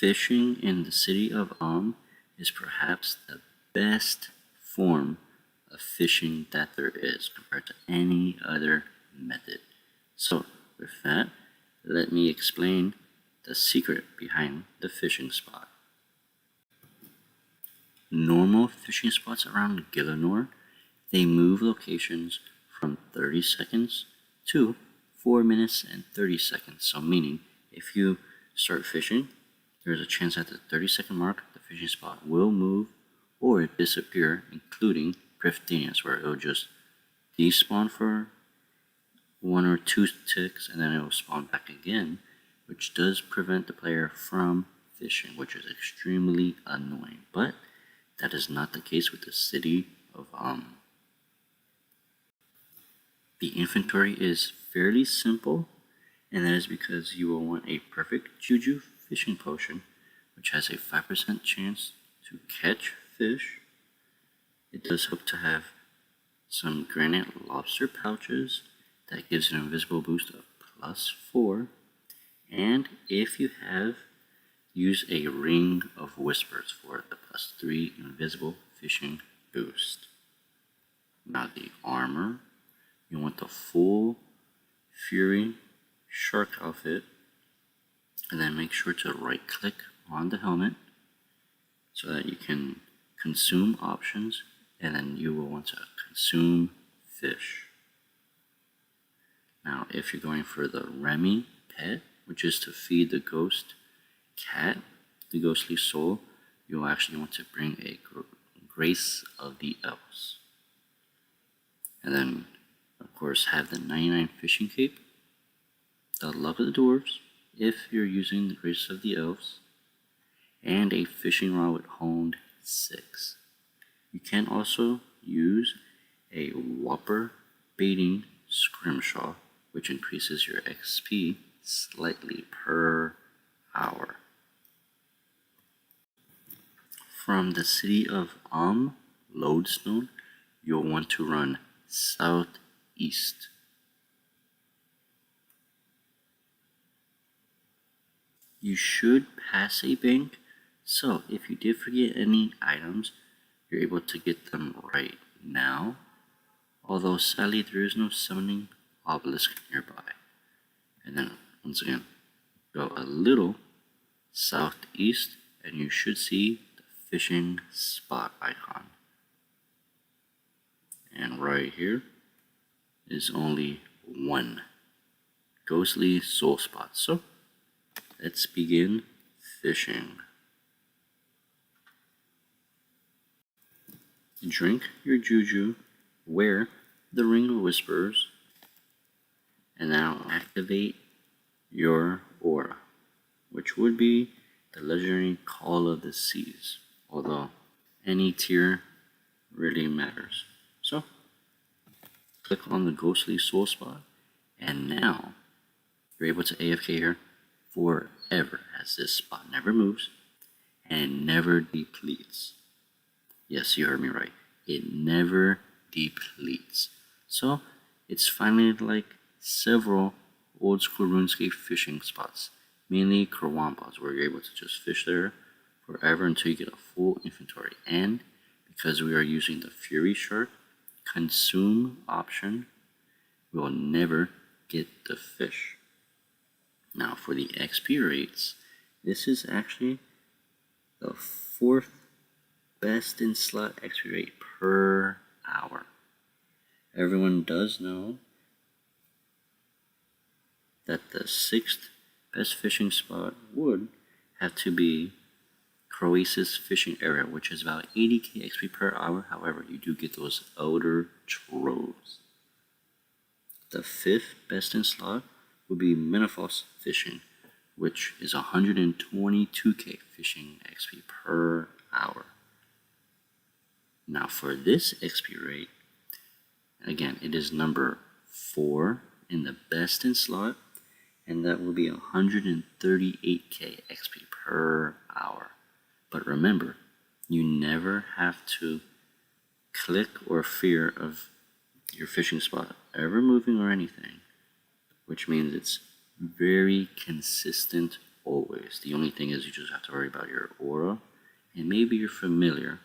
Fishing in the city of is perhaps the best form of fishing that there is compared to any other method. So, with that, let me explain the secret behind the fishing spot. Normal fishing spots around Gillinor, they move locations from 30 seconds to 4 minutes and 30 seconds. So meaning, if you start fishing, there's a chance at the 30-second mark, the fishing spot will move or disappear, including Prifdinius, where it'll just despawn for 1 or 2 ticks, and then it will spawn back again, which does prevent the player from fishing, which is extremely annoying. But that is not the case with the city of The inventory is fairly simple, and that is because you will want a perfect Juju fishing potion, which has a 5% chance to catch fish. It does help to have some granite lobster pouches that gives an invisible boost of +4, and if you have, use a ring of whispers for the +3 invisible fishing boost. Now the armor, you want the full Fury shark outfit, and then make sure to right click on the helmet so that you can consume options, and then you will want to consume fish. Now if you're going for the Remy pet, which is to feed the ghost cat, the ghostly soul, you'll actually want to bring a Grace of the Elves. And then, of course, have the 99 fishing cape, the Luck of the Dwarves, if you're using the Grace of the Elves, and a fishing rod with honed 6. You can also use a Whopper baiting scrimshaw, which increases your XP slightly per hour. From the city of Lodestone, you'll want to run southeast. You should pass a bank, so if you did forget any items, you're able to get them right now, although sadly there is no summoning obelisk nearby. And then once again, go a little southeast and you should see the fishing spot icon. And right here is only one ghostly soul spot. So let's begin fishing. Drink your Juju, wear the Ring of Whispers, and now activate your aura, which would be the legendary Call of the Seas, although any tier really matters. So click on the ghostly soul spot, and now you're able to AFK here forever, as this spot never moves and never depletes. Yes, you heard me right. It never depletes. So it's finally like several old school RuneScape fishing spots, mainly Kerwampas, where you're able to just fish there forever until you get a full inventory. And because we are using the Fury Shark consume option, we will never get the fish. Now for the XP rates, this is actually the 4th best in slot XP rate per hour. Everyone does know that the 6th best fishing spot would have to be Croasis fishing area, which is about 80k XP per hour. However, you do get those Elder Troves. The 5th best in slot would be Menafos fishing, which is 122k fishing XP per hour. Now for this XP rate, again, it is number 4 in the best in slot, and that will be 138k XP per hour. But remember, you never have to click or fear of your fishing spot ever moving or anything, which means it's very consistent always. The only thing is you just have to worry about your aura and maybe your familiar.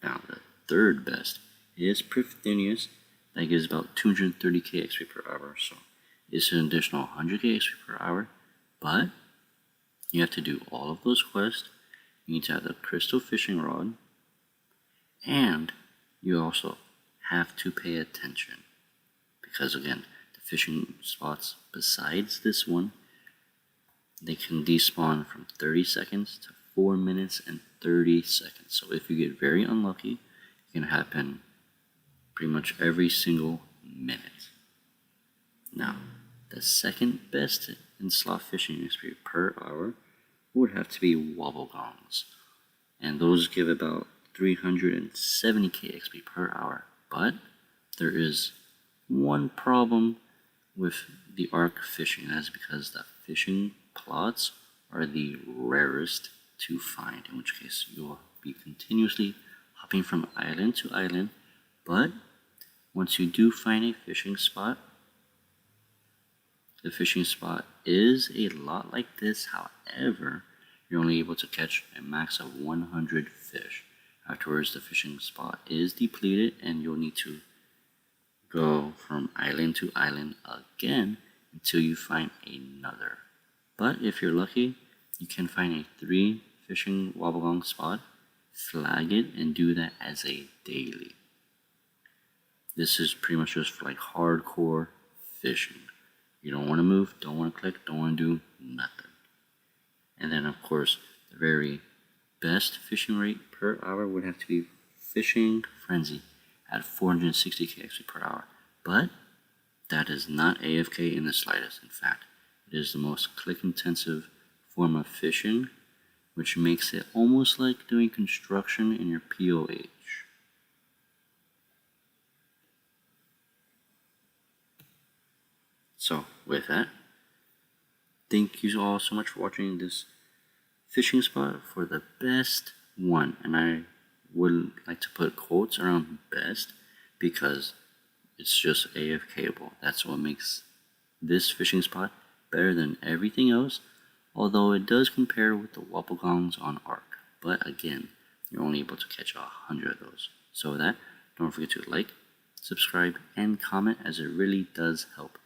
Now the third best is Prifdinius. That gives about 230k XP per hour, so it's an additional 100k XP per hour, but you have to do all of those quests. You need to have the crystal fishing rod, and you also have to pay attention, because again, the fishing spots besides this one, they can despawn from 30 seconds to 4 minutes and 30 seconds. So if you get very unlucky, it can happen pretty much every single minute. Now, the second best in slot fishing XP per hour would have to be wobble gongs, and those give about 370k XP per hour. But there is one problem with the arc fishing, and that's because the fishing plots are the rarest to find, in which case you'll be continuously hopping from island to island. But once you do find a fishing spot, the fishing spot is a lot like this. However, you're only able to catch a max of 100 fish. Afterwards, the fishing spot is depleted and you'll need to go from island to island again until you find another. But if you're lucky, you can find a 3 fishing wobbegong spot, flag it, and do that as a daily. This is pretty much just for like hardcore fishing. You don't want to move, don't want to click, don't want to do nothing. And then of course, the very best fishing rate per hour would have to be Fishing Frenzy at 460k XP per hour. But that is not AFK in the slightest. In fact, it is the most click intensive form of fishing, which makes it almost like doing construction in your POH. So with that, thank you all so much for watching this fishing spot for the best one. And I would like to put quotes around best because it's just AFKable. That's what makes this fishing spot better than everything else, although it does compare with the wobblegongs on Ark. But again, you're only able to catch 100 of those. So with that, don't forget to like, subscribe, and comment, as it really does help.